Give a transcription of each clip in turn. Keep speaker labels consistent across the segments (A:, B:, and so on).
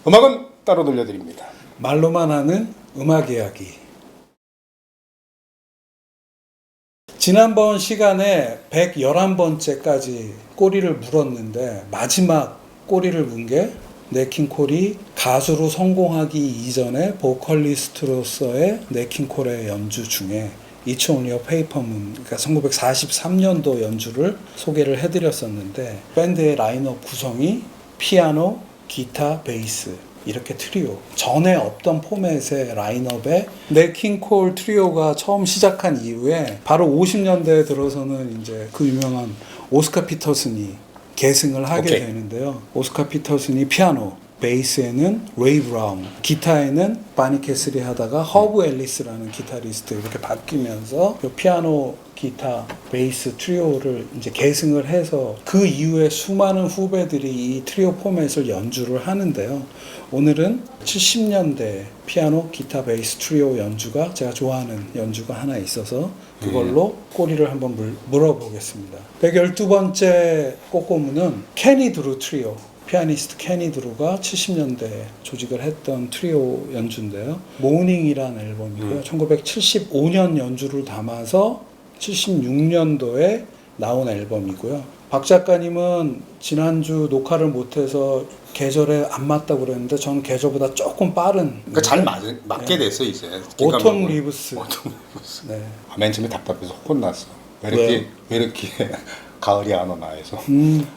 A: 음악은 따로 들려드립니다.
B: 말로만 하는 음악 이야기. 지난번 시간에 111번째까지 꼬리를 물었는데 마지막 꼬리를 문 게 네킹 콜이 가수로 성공하기 이전에 보컬리스트로서의 네킹 콜의 연주 중에 It's Only a Paper Moon, 그러니까 1943년도 연주를 소개를 해드렸었는데 밴드의 라인업 구성이 피아노, 기타, 베이스 이렇게 트리오. 전에 없던 포맷의 라인업에 네킹 콜 트리오가 처음 시작한 이후에 바로 50년대에 들어서는 이제 그 유명한 오스카 피터슨이 계승을 하게 되는데요. 오스카 피터슨이 피아노, 베이스에는 레이 브라운, 기타에는 바니 캐슬이 하다가 허브 앨리스라는 기타리스트 이렇게 바뀌면서 피아노, 기타, 베이스 트리오를 이제 계승을 해서 그 이후에 수많은 후배들이 이 트리오 포맷을 연주를 하는데요. 오늘은 70년대 피아노, 기타, 베이스 트리오 연주가 제가 좋아하는 연주가 하나 있어서 그걸로 꼬리를 한번 물어보겠습니다. 112번째 꼬꼬무는 케니 드루 트리오. 피아니스트 케니 드루가 70년대에 조직을 했던 트리오 연주인데요. 모닝이라는 앨범이고요. 1975년 연주를 담아서 76년도에 나온 앨범이고요. 박 작가님은 지난주 녹화를 못해서 계절에 안 맞다고 그랬는데 저는 계절보다 조금 빠른.
A: 그러니까 잘 맞게 됐어 이제.
B: 오톰 리브스.
A: 오톰 리브스.
B: 네.
A: 맨 처음에 답답해서 혼났어. 왜 이렇게 가을이 안 오나 해서.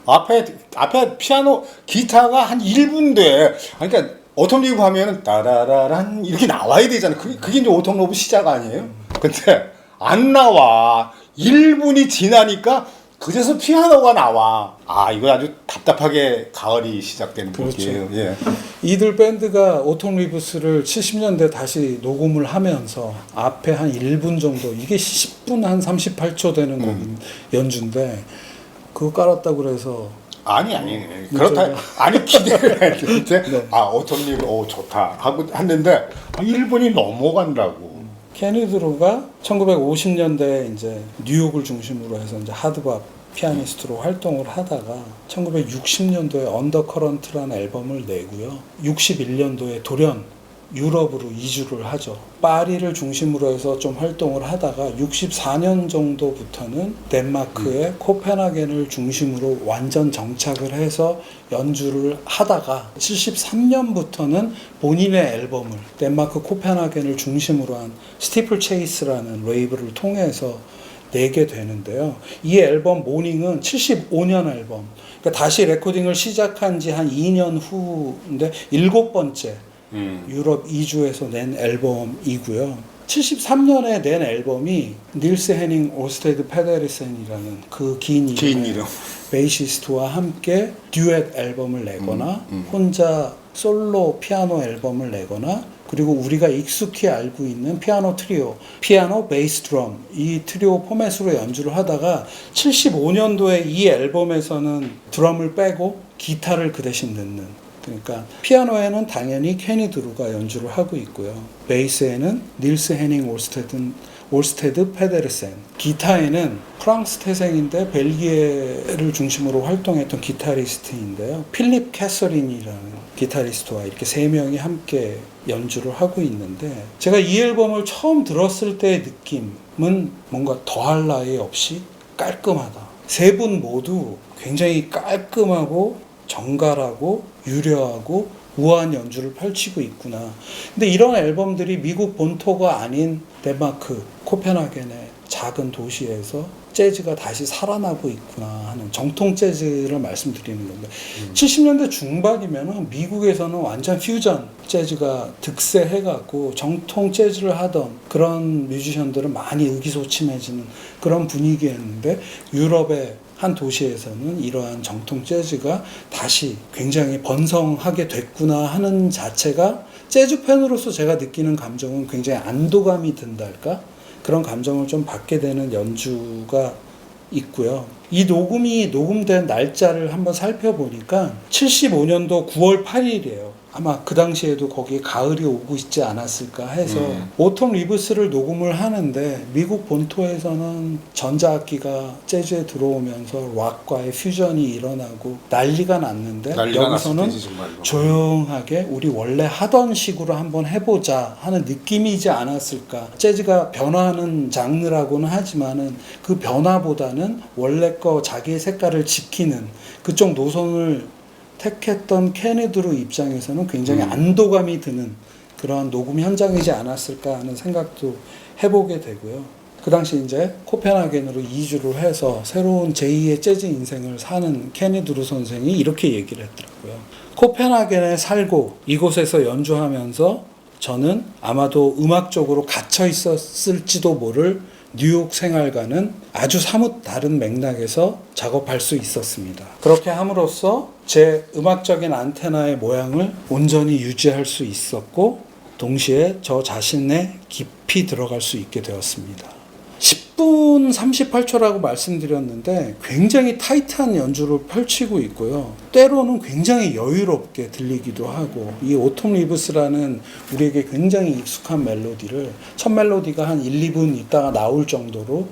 A: 앞에 피아노 기타가 한 1분 돼. 그러니까 오톰 리브 하면은 따라라란 이렇게 나와야 되잖아. 그게 이제 오톰 리브 시작 아니에요? 근데 안 나와. 1분이 지나니까 그제서 피아노가 나와. 이거 아주 답답하게 가을이 시작되는 곡이에요.
B: 그렇죠.
A: 예.
B: 이들 밴드가 오톰 리브스를 70년대 다시 녹음을 하면서 앞에 한 1분 정도, 이게 10분 한 38초 되는 곡인 연주인데 그거 깔았다고 그래서
A: 아니 그렇다. 아니 기대를 했는데 네. 오톰 리브 좋다 하고 했는데 1분이 넘어간다고.
B: 케니 드루가 1950년대에 이제 뉴욕을 중심으로 해서 이제 하드밥 피아니스트로 활동을 하다가 1960년도에 언더커런트라는 앨범을 내고요. 61년도에 돌연 유럽으로 이주를 하죠. 파리를 중심으로 해서 좀 활동을 하다가 64년 정도부터는 덴마크의 코펜하겐을 중심으로 완전 정착을 해서 연주를 하다가 73년부터는 본인의 앨범을 덴마크 코펜하겐을 중심으로 한 스티플 체이스라는 레이블을 통해서 내게 되는데요. 이 앨범 모닝은 75년 앨범. 그러니까 다시 레코딩을 시작한 지 한 2년 후인데 7번째 유럽 2주에서 낸 앨범이고요. 73년에 낸 앨범이 닐스 헤닝 오스테드 페데르센이라는 그 긴 이름 베이시스트와 함께 듀엣 앨범을 내거나 혼자 솔로 피아노 앨범을 내거나 그리고 우리가 익숙히 알고 있는 피아노 트리오, 피아노, 베이스, 드럼 이 트리오 포맷으로 연주를 하다가 75년도에 이 앨범에서는 드럼을 빼고 기타를 그 대신 넣는, 그러니까 피아노에는 당연히 케니 드루가 연주를 하고 있고요. 베이스에는 닐스 헤닝 올스테드 페데르센, 기타에는 프랑스 태생인데 벨기에를 중심으로 활동했던 기타리스트인데요. 필립 캐서린이라는 기타리스트와 이렇게 세 명이 함께 연주를 하고 있는데 제가 이 앨범을 처음 들었을 때의 느낌은 뭔가 더할 나위 없이 깔끔하다. 세 분 모두 굉장히 깔끔하고 정갈하고 유려하고 우아한 연주를 펼치고 있구나. 근데 이런 앨범들이 미국 본토가 아닌 덴마크 코펜하겐의 작은 도시에서 재즈가 다시 살아나고 있구나 하는 정통 재즈를 말씀드리는 건데 70년대 중반이면 미국에서는 완전 퓨전 재즈가 득세해갖고 정통 재즈를 하던 그런 뮤지션들은 많이 의기소침해지는 그런 분위기였는데 유럽의 한 도시에서는 이러한 정통 재즈가 다시 굉장히 번성하게 됐구나 하는 자체가 재즈 팬으로서 제가 느끼는 감정은 굉장히 안도감이 든달까? 그런 감정을 좀 받게 되는 연주가 있고요. 이 녹음이 녹음된 날짜를 한번 살펴보니까 75년도 9월 8일이에요. 아마 그 당시에도 거기에 가을이 오고 있지 않았을까 해서 오톰 리브스를 녹음을 하는데 미국 본토에서는 전자악기가 재즈에 들어오면서 락과의 퓨전이 일어나고 난리가 났는데
A: 난리가
B: 여기서는
A: 났을 때지, 정말로.
B: 조용하게 우리 원래 하던 식으로 한번 해보자 하는 느낌이지 않았을까. 재즈가 변화하는 장르라고는 하지만은 그 변화보다는 원래 거 자기의 색깔을 지키는 그쪽 노선을 택했던 케네드루 입장에서는 굉장히 안도감이 드는 그러한 녹음 현장이지 않았을까 하는 생각도 해보게 되고요. 그 당시 이제 코펜하겐으로 이주를 해서 새로운 제2의 재즈 인생을 사는 케네드루 선생이 이렇게 얘기를 했더라고요. 코펜하겐에 살고 이곳에서 연주하면서 저는 아마도 음악적으로 갇혀 있었을지도 모를 뉴욕 생활과는 아주 사뭇 다른 맥락에서 작업할 수 있었습니다. 그렇게 함으로써 제 음악적인 안테나의 모양을 온전히 유지할 수 있었고 동시에 저 자신에 깊이 들어갈 수 있게 되었습니다. 10분 38초라고 말씀드렸는데 굉장히 타이트한 연주를 펼치고 있고요. 때로는 굉장히 여유롭게 들리기도 하고 이 오톰 리브스라는 우리에게 굉장히 익숙한 멜로디를 첫 멜로디가 한 1, 2분 있다가 나올 정도로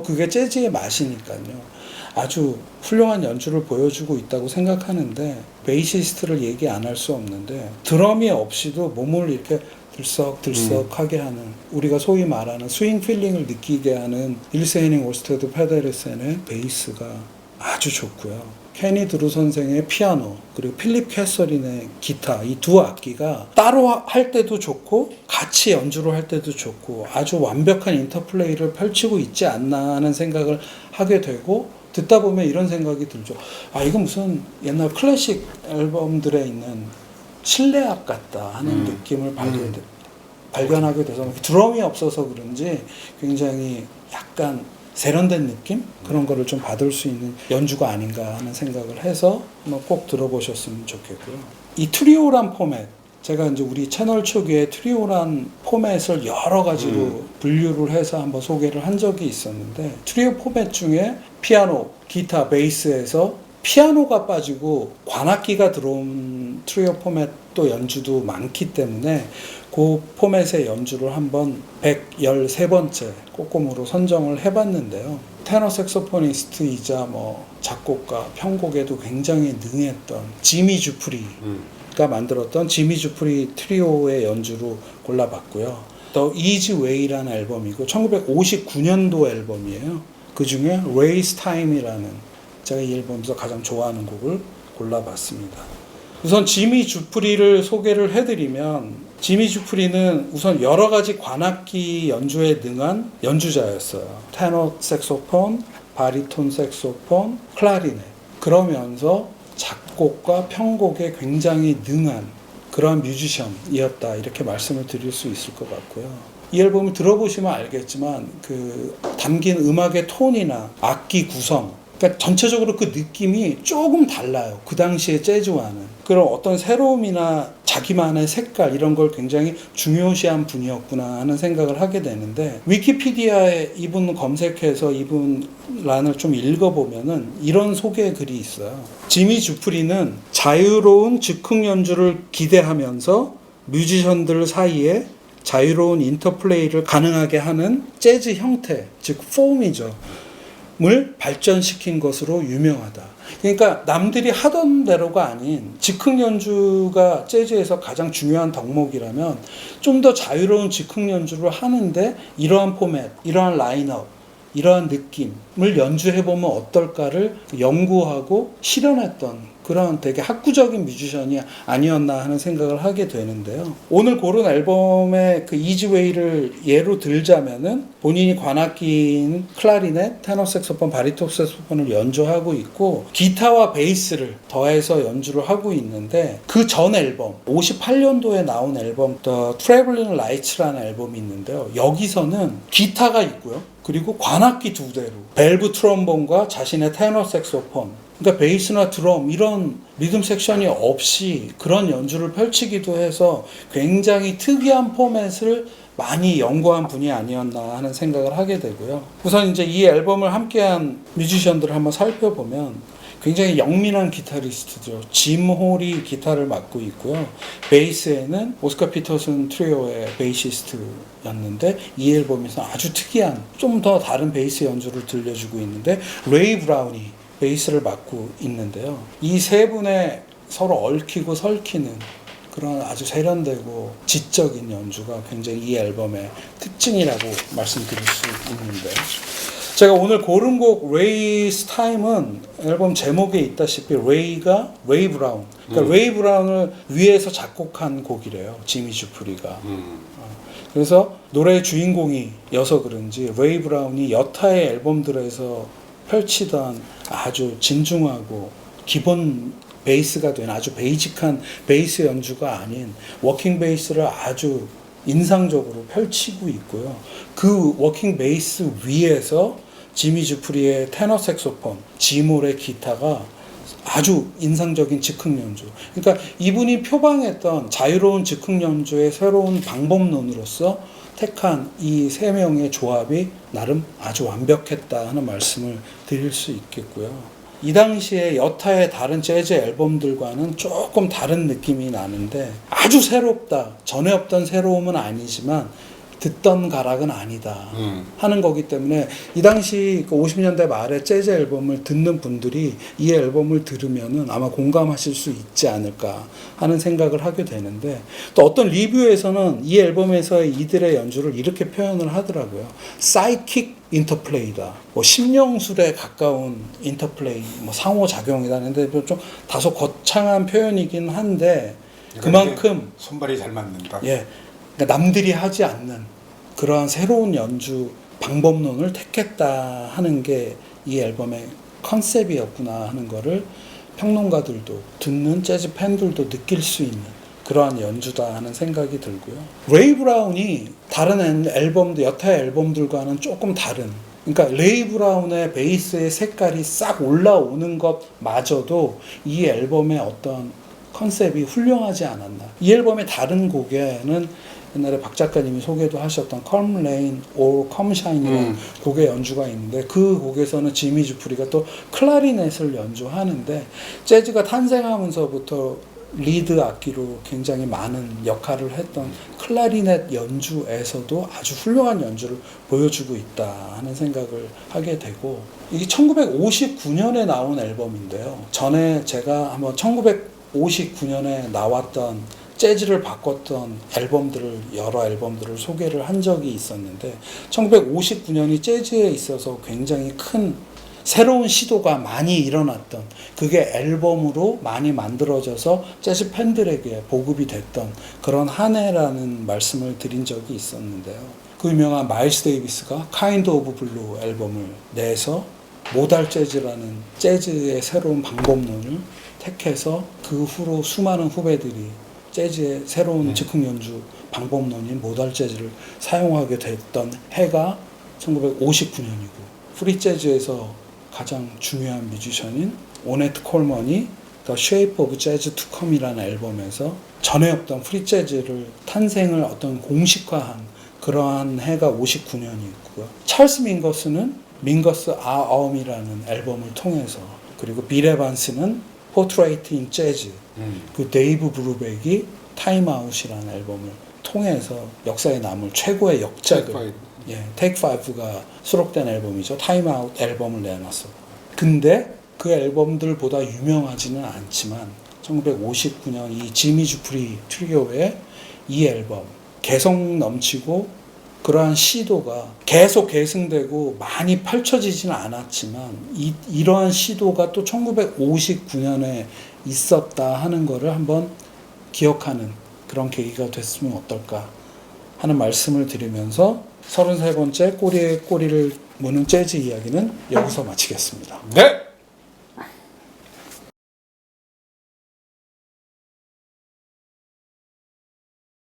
B: 그게 재즈의 맛이니까요. 아주 훌륭한 연주를 보여주고 있다고 생각하는데 베이시스트를 얘기 안 할 수 없는데 드럼이 없이도 몸을 이렇게 들썩들썩하게 하는 우리가 소위 말하는 스윙 필링을 느끼게 하는 일세 헤닝 올스테드 페데르센의 베이스가 아주 좋고요. 케니 드루 선생의 피아노 그리고 필립 캐서린의 기타 이 두 악기가 따로 할 때도 좋고 같이 연주를 할 때도 좋고 아주 완벽한 인터플레이를 펼치고 있지 않나 하는 생각을 하게 되고 듣다 보면 이런 생각이 들죠. 아 이건 무슨 옛날 클래식 앨범들에 있는 실내악 같다 하는 느낌을 발견하게 돼서 드럼이 없어서 그런지 굉장히 약간 세련된 느낌? 그런 거를 좀 받을 수 있는 연주가 아닌가 하는 생각을 해서 한번 꼭 들어보셨으면 좋겠고요. 이 트리오란 포맷, 제가 이제 우리 채널 초기에 트리오란 포맷을 여러 가지로 분류를 해서 한번 소개를 한 적이 있었는데 트리오 포맷 중에 피아노, 기타, 베이스에서 피아노가 빠지고 관악기가 들어온 트리오 포맷도 연주도 많기 때문에 그 포맷의 연주를 한번 113번째 꼬꼬무로 선정을 해봤는데요. 테너 색소포니스트이자 작곡가, 편곡에도 굉장히 능했던 지미 주프리가 만들었던 지미 주프리 트리오의 연주로 골라봤고요. 더 이지 웨이라는 앨범이고 1959년도 앨범이에요. 그 중에 레이스 타임이라는 제가 이 앨범에서 가장 좋아하는 곡을 골라봤습니다. 우선 지미 주프리를 소개를 해드리면 지미 주프리는 우선 여러 가지 관악기 연주에 능한 연주자였어요. 테너 색소폰, 바리톤 색소폰, 클라리넷. 그러면서 작곡과 편곡에 굉장히 능한 그러한 뮤지션이었다 이렇게 말씀을 드릴 수 있을 것 같고요. 이 앨범을 들어보시면 알겠지만 그 담긴 음악의 톤이나 악기 구성 그러니까 전체적으로 그 느낌이 조금 달라요. 그 당시의 재즈와는. 그런 어떤 새로움이나 자기만의 색깔 이런 걸 굉장히 중요시한 분이었구나 하는 생각을 하게 되는데 위키피디아에 이분 검색해서 이분 란을 좀 읽어보면은 이런 소개 글이 있어요. 지미 주프리는 자유로운 즉흥 연주를 기대하면서 뮤지션들 사이에 자유로운 인터플레이를 가능하게 하는 재즈 형태, 즉 폼이죠. 을 발전시킨 것으로 유명하다. 그러니까 남들이 하던 대로가 아닌 즉흥 연주가 재즈에서 가장 중요한 덕목이라면 좀 더 자유로운 즉흥 연주를 하는데 이러한 포맷, 이러한 라인업, 이러한 느낌을 연주해보면 어떨까를 연구하고 실현했던 그런 되게 학구적인 뮤지션이 아니었나 하는 생각을 하게 되는데요. 오늘 고른 앨범의 그 이지웨이를 예로 들자면은 본인이 관악기인 클라리넷, 테너 색소폰, 바리톤 색소폰을 연주하고 있고 기타와 베이스를 더해서 연주를 하고 있는데 그 전 앨범 58년도에 나온 앨범 The Traveling Lights라는 앨범이 있는데요. 여기서는 기타가 있고요. 그리고 관악기 두 대로 밸브 트럼본과 자신의 테너 색소폰 그러니까 베이스나 드럼 이런 리듬 섹션이 없이 그런 연주를 펼치기도 해서 굉장히 특이한 포맷을 많이 연구한 분이 아니었나 하는 생각을 하게 되고요. 우선 이제 이 앨범을 함께한 뮤지션들을 한번 살펴보면 굉장히 영민한 기타리스트죠. 짐 홀이 기타를 맡고 있고요. 베이스에는 오스카 피터슨 트리오의 베이시스트였는데 이 앨범에서 아주 특이한 좀 더 다른 베이스 연주를 들려주고 있는데 레이 브라운이 베이스를 맡고 있는데요. 이 세 분의 서로 얽히고 설키는 그런 아주 세련되고 지적인 연주가 굉장히 이 앨범의 특징이라고 말씀드릴 수 있는데, 제가 오늘 고른 곡 레이's Time은 앨범 제목에 있다시피 레이 브라운, 그러니까 레이 브라운을 위해서 작곡한 곡이래요, 지미 주프리가. 그래서 노래의 주인공이어서 그런지 레이 브라운이 여타의 앨범들에서 펼치던 아주 진중하고 기본 베이스가 된 아주 베이직한 베이스 연주가 아닌 워킹 베이스를 아주 인상적으로 펼치고 있고요. 그 워킹 베이스 위에서 지미 주프리의 테너 색소폰, 지몰의 기타가 아주 인상적인 즉흥 연주. 그러니까 이분이 표방했던 자유로운 즉흥 연주의 새로운 방법론으로서 택한 이 세 명의 조합이 나름 아주 완벽했다 하는 말씀을 드릴 수 있겠고요. 이 당시에 여타의 다른 재즈 앨범들과는 조금 다른 느낌이 나는데 아주 새롭다, 전에 없던 새로움은 아니지만 듣던 가락은 아니다 하는 거기 때문에 이 당시 50년대 말에 재즈 앨범을 듣는 분들이 이 앨범을 들으면은 아마 공감하실 수 있지 않을까 하는 생각을 하게 되는데, 또 어떤 리뷰에서는 이 앨범에서의 이들의 연주를 이렇게 표현을 하더라고요. 사이킥 인터플레이다, 뭐 심령술에 가까운 인터플레이, 뭐 상호작용이다. 근데 좀 다소 거창한 표현이긴 한데 그만큼
A: 손발이 잘 맞는다.
B: 예, 그러니까 남들이 하지 않는 그러한 새로운 연주 방법론을 택했다 하는 게 이 앨범의 컨셉이었구나 하는 거를 평론가들도 듣는 재즈 팬들도 느낄 수 있는 그러한 연주다 하는 생각이 들고요. 레이 브라운이 다른 앨범들, 여타의 앨범들과는 조금 다른, 그러니까 레이 브라운의 베이스의 색깔이 싹 올라오는 것마저도 이 앨범의 어떤 컨셉이 훌륭하지 않았나. 이 앨범의 다른 곡에는 옛날에 박 작가님이 소개도 하셨던 Come Rain or Come Shine이라는 곡의 연주가 있는데, 그 곡에서는 지미 주프리가 또 클라리넷을 연주하는데, 재즈가 탄생하면서부터 리드 악기로 굉장히 많은 역할을 했던 클라리넷 연주에서도 아주 훌륭한 연주를 보여주고 있다 하는 생각을 하게 되고, 이게 1959년에 나온 앨범인데요. 전에 제가 한번 1959년에 나왔던 재즈를 바꿨던 앨범들을, 여러 앨범들을 소개를 한 적이 있었는데, 1959년이 재즈에 있어서 굉장히 큰 새로운 시도가 많이 일어났던, 그게 앨범으로 많이 만들어져서 재즈 팬들에게 보급이 됐던 그런 한 해라는 말씀을 드린 적이 있었는데요. 그 유명한 마일스 데이비스가 카인드 오브 블루 앨범을 내서 모달 재즈라는 재즈의 새로운 방법론을 택해서 그 후로 수많은 후배들이 재즈의 새로운 즉흥 연주 방법론인 모달 재즈를 사용하게 됐던 해가 1959년이고, 프리 재즈에서 가장 중요한 뮤지션인 오네트 콜먼이 The Shape of Jazz to Come이라는 앨범에서 전에 없던 프리 재즈를 탄생을 어떤 공식화한 그러한 해가 59년이고요. 찰스 민거스는 민거스 아엄이라는 앨범을 통해서, 그리고 빌 에반스는 포트레이트 인 재즈, 그 데이브 브루백이 타임 아웃이라는 앨범을 통해서 역사에 남을 최고의 역작을, 테이크 5가 수록된 앨범이죠. 타임 아웃 앨범을 내놨어. 근데 그 앨범들보다 유명하지는 않지만 1959년 이 지미 주프리 트리오의 이 앨범, 개성 넘치고 그러한 시도가 계속 계승되고 많이 펼쳐지지는 않았지만 이러한 시도가 또 1959년에 있었다 하는 거를 한번 기억하는 그런 계기가 됐으면 어떨까 하는 말씀을 드리면서 33번째 꼬리에 꼬리를 무는 재즈 이야기는 여기서 마치겠습니다.
A: 네!